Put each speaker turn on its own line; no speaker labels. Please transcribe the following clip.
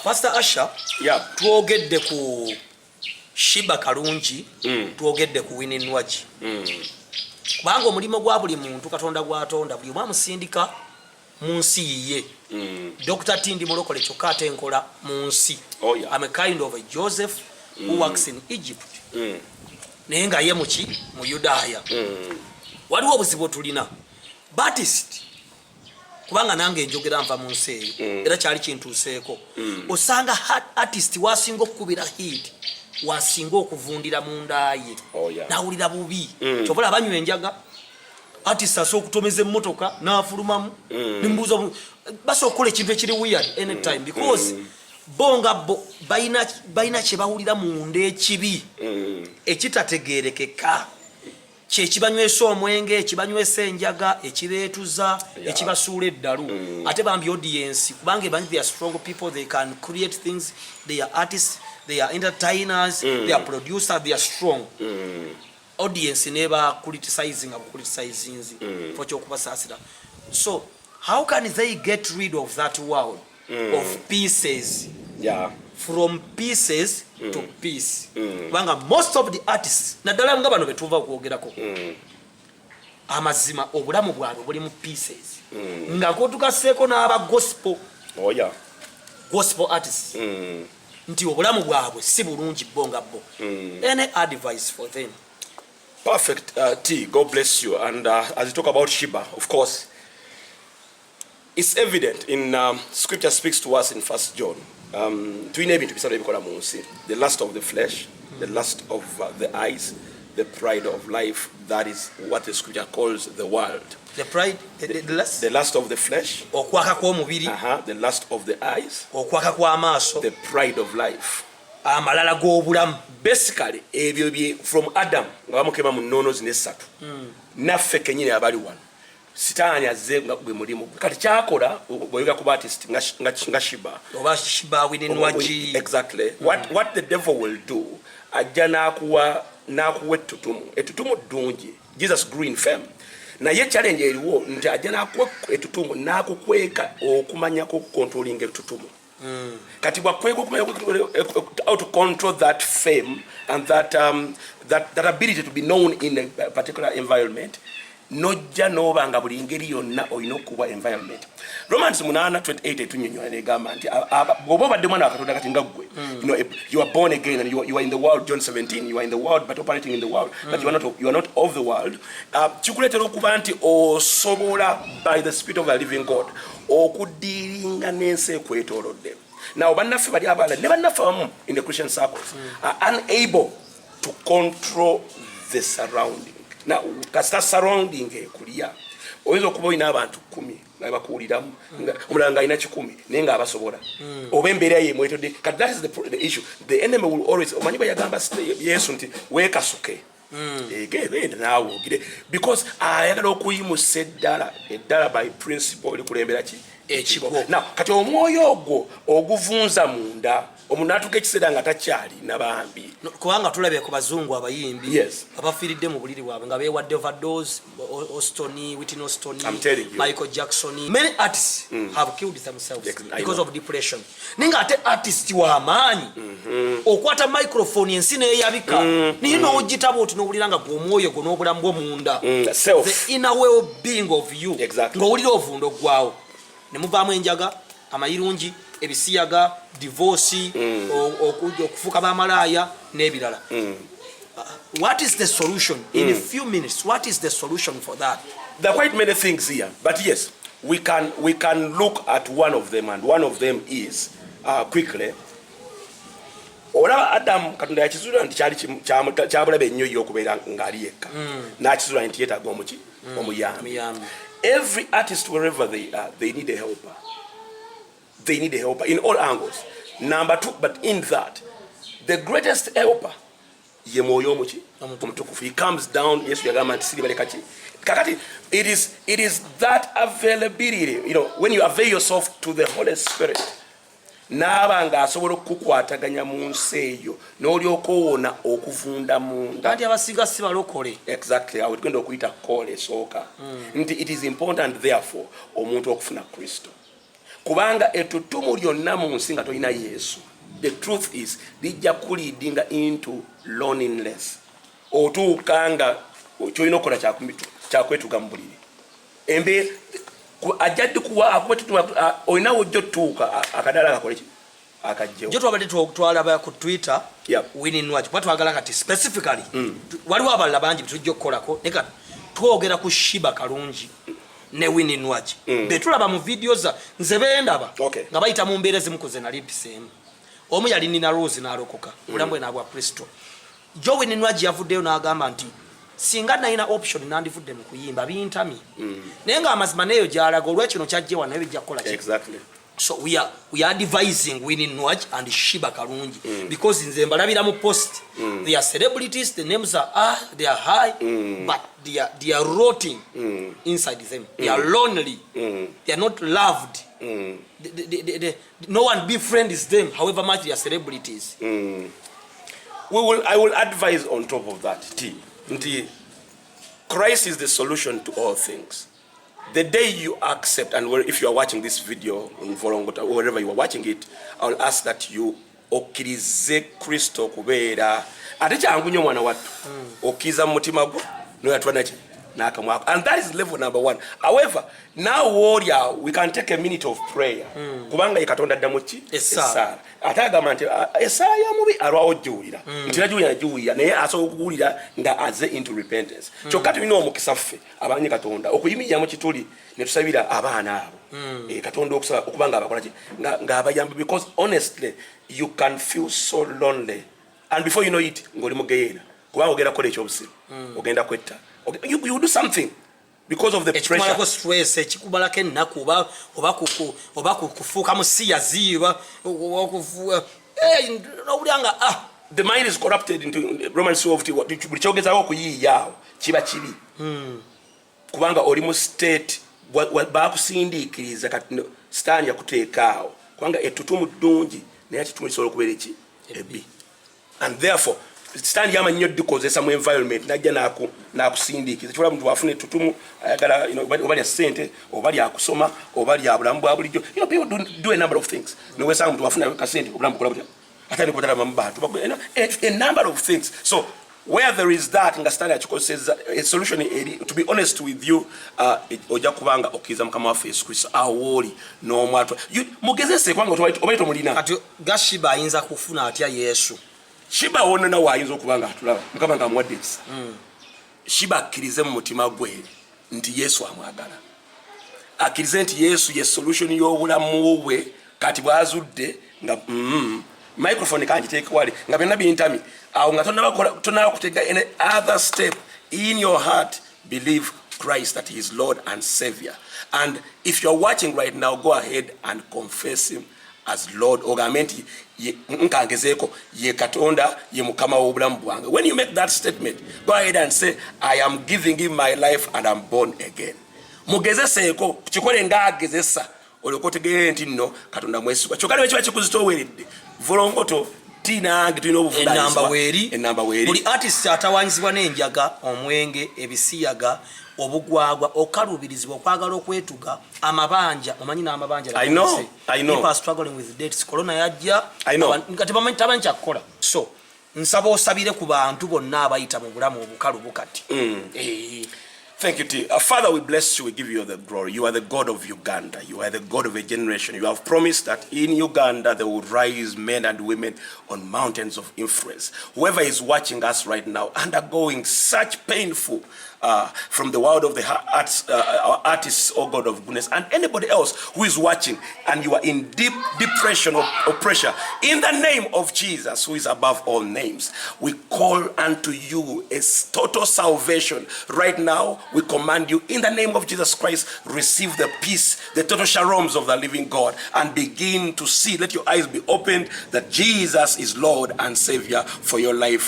Pastor Asha, twogedde ku Shiba Kalungi, twogedde ku Winnie Nwagi. Kubanga omulimo gwa buli muntu Katonda gwatonda buli omu amusindika mu nsi yiye. Dr. Tindi Mulokole kyokka ate nkola mu nsi. I'm a kind of a Joseph who works in Egypt. Naye nga ye muki mu Yudaaya. Waliwo obuzibu tulina. Baptist kubanga nange njogera nva mu nsi eyo era kyali kintuuseeko. Osanga artist wasinga okukubira hit wasinga okuvundira mu nda ye. Nawulira bubi. Kyobola abanywa enjaga artist aso okutomeza emmotoka n'afulumamu nimbuuza basi okukola ekintu ekiri weird anytime because bonga bayina kye bawulira mu nda ekibi ekitategeerekeka kyekibanywesa omwenge ekibanywesa enjaga ekibeetuza ekibasuula eddalu ate bambi audience kubanga ebanyi they are strong people, they can create things, they are artists, they are entertainers, they are producers, they are strong. Audience never criticizing for chokubasaasira. So how can they get rid of that world of pieces? From pieces to peace. Kubanga most of the artists naddala nga bano betuva okwogerako amazima obulamu bwabwe buli mu pieces nga kotukaseeko n'aba gospel gospel artists nti obulamu bwabwe si bulungi bonga bo. Any advice for them?
Perfect. T, God bless you. And as you talk about Shiba, of course, it's evident in scripture speaks to us in 1 John. The lust of the flesh, the lust of the eyes, the pride of life. That is what the scripture calls the world.
The pride, the lust?
The lust of the flesh, the lust of the eyes, the pride of life. Basically, from Adam, naffe kenyini abali wano sitaani azze gwe mulimu kati kyakola bwega ku artist nga Shiba
oba Shiba Winnie Nwagi.
Exactly. What the devil will do ajja n'akuwa ettutumu ddungi. Jesus grew in fame. Naye challenge eriwo nti ajja n'akuwa ettutumu n'akukweka okumanya ko controlling ettutumu. Kati bwakweka okumanya how to control that fame and that ability to be known in a particular environment. Nojja nobanga buli ngeri yonna olina okuba environment. Romans 8:28 etunyonyola negamba nti bw'oba obadde mwana wa Katonda kati nga ggwe, you are born again and you are in the world. John 17, you are in the world but operating in the world, but you are not of the world. Kikuleetera okuba nti osobola by the Spirit of the living God okudiiringa n'ensi ekwetoolodde. Now bannaffe bali abala ne bannaffe abamu in the Christian circles are unable to control the surrounding. Now, kasita surrounding kulia oyinza okuba olina abantu 10 nga bakuwuliramu omulanga alina 10 naye nga abasobola oba embeera ye mwetodde kati that is the issue. The enemy will always omanyi bayagamba Yesu nti weekasuke genda naawe ogire because ayagala okuyimusa eddala by principle likulembera ki ekigo. Now kati omwoyo ogwo oguvunza munda omuntu atuka ekiseera nga takyali nabambi
kubanga tulabye ku bazungu abayimbi
yes,
abafiiridde mu buliri bwabwe nga beewadde overdose, Whitney Houston, Michael Jackson. Many artists have killed themselves because of depression. Ninga ate artist wa maanyi okwata microphone ensi neeyabika niye n'ogitaba oti n'owulira nga gw'omwoyo gwo n'obulamu bwo munda the inner well-being of you ng'owulira ovundo gwawo ne muvaamu enjaga amayirungi ebisiyaga divorce okufuka bamalaaya n'ebirala. What is the solution? In a few minutes, what is the solution for that?
There are quite many things here, but yes, we can look at one of them, and one of them is quickly. Olaba Adam Katonda yakizuula nti kyabulabe ennyo y'okubeera ng'ali yekka n'akizuula nti yeetaaga omuyambi. Every artist, wherever they are, they need a helper. They need a helper in all angles. Number 2, but in that, the greatest helper, ye mwoyo omutukufu. He comes down. Yes, we are going to see kakati. It is that availability. You know, when you avail yourself to the Holy Spirit, n'abanga asobola okukwataganya mu nsi eyo n'olyoka owona okuvunda munda.
Kandi abasinga si balokole.
Exactly. Awo tugenda okuyita kole esooka nti it is important therefore omuntu okufuna Kristo kubanga ettutumu lyonna mu nsi nga tolina Yesu, the truth is lijja kuleadinga into loneliness. Otuuka nga kyolina okukola kyakwetuga mu buliri. Embeera ajjadde kuwa akuba olina wojja otuuka akadala akakola ki akajjewo.
Jo twabadde twalaba ku Twitter winning watch kuba twagala kati specifically waliwo abalala bangi tujja okukolako naye kati twogera ku Shiba Kalungi ne winning watch betulaba mu videos nze bendaba nga bayita mu mbeera zimukoze nali mpiseemu. Omu yali nina Rose n'alokoka bulambwe n'abwa Kristo. Jo winning watch yavuddeyo n'agamba nti singa nalina option nandivudde mu kuyimba bintamye naye nga amazima neyo gyalaga olwekino kyajje wano ebijja kukola ki.
Exactly.
So we are advising winning watch and Shiba Kalungi because in Zembalabira post they are celebrities, the names are they are high but they are rotting inside them. They are lonely. They are not loved. No one befriends them however much they are celebrities.
I will advise on top of that Christ is the solution to all things. The day you accept, and if you are watching this video in Volongota or wherever you are watching it, I will ask that you okirize Kristo kubeera ate kyangu nnyo mwana wattu okkiza mu mutima gwo noyatwana ki n'akamwa. And that is level number 1. However, now warrior we can take a minute of prayer kubanga Katonda addamu ki essala ate agamba nti essala y'omubi alwawo jjuwulira nti najuwulira naye asobola okuwulira nga aze into repentance. Kyokka tulina omukisa ffe abamanyi Katonda okuyimirira mu kituli ne tusabira abaana abo Katonda okubanga abakola ki nga abayamba, because honestly you can feel so lonely and before you know it ng'oli mu geyeena kubanga ogenda kukola ekyobusiru ogenda kwetta. You do something because of the pressure.
Ekumalako stress ekikubalako ennaku oba kufuuka musiya ziiba owulanga
the mind is corrupted into Romans 12 buli kyogezaako okuyiiyaawo kiba kibi kubanga oli mu state baakusindiikiriza kati sitaani yakuteekaawo kubanga ettutumu ddungi naye ekitumu kisobola okubeera eki ebbi, and therefore stand yama nnyo dukozesa mu environment najja nakusindiikiza. Kyola muntu afune ettutumu ayagala obali ssente obali akusoma obali abulamu bwa bulijjo. People do a number of things. Nowesanga muntu afuna kasente obulamu bukola butya atali kutala mambatu a number of things. So where there is that ngastana yakikozesa a solution to be honest with you ojja kubanga okkiza mukama waffe Yesu Kristo awoli n'omwatwa mugezese kwanga obaito mulina
kati gashiba ayinza kufuna atya Yesu.
Shiba wona na wayinza okubanga atulaba mukama nga amuwadde ekisa. Shiba akkirize mu mutima gwe nti Yesu amwagala, akkirize nti Yesu ye solution y'obulamu bwe kati bwazudde nga microphone kanjiteeke wali nga byonna bintami awo nga tonaba kutega any other step in your heart. Believe Christ that he is Lord and Savior, and if you're watching right now, go ahead and confess him as Lord. Ogamenti nkangezeeko ye Katonda ye mukama w'obulamu bwange. When you make that statement, go ahead and say I am giving him my life and I'm born again. Mugezeseeko kikole ng'agezesa olwokotegeere nti nno Katonda mwesigwa. Kyokka ne kiba kikuzitooweredde Volongoto tinange tulina obuvunaanyizibwa ennamba weeri.
Buli artist atawanyizibwa n'enjaga, omwenge, ebisiyaga, obugwagwa, okalubirizibwa okwagala okwetuga, amabanja. Omanyi n'amabanja.
I know.
People are struggling with dates. Corona yajja kati tamanyi kyakukola. So nsaba osabire ku bantu bonna abayita mu bulamu obukalu bukati.
Thank you, T. Father, we bless you. We give you the glory. You are the God of Uganda. You are the God of a generation. You have promised that in Uganda there will rise men and women on mountains of influence. Whoever is watching us right now, undergoing such painful from the world of the artists, oh God of goodness, and anybody else who is watching and you are in deep depression or pressure, in the name of Jesus, who is above all names, we call unto you a total salvation. Right now, we command you in the name of Jesus Christ, receive the peace, the total shaloms of the living God, and begin to see, let your eyes be opened that Jesus is Lord and Savior for your life.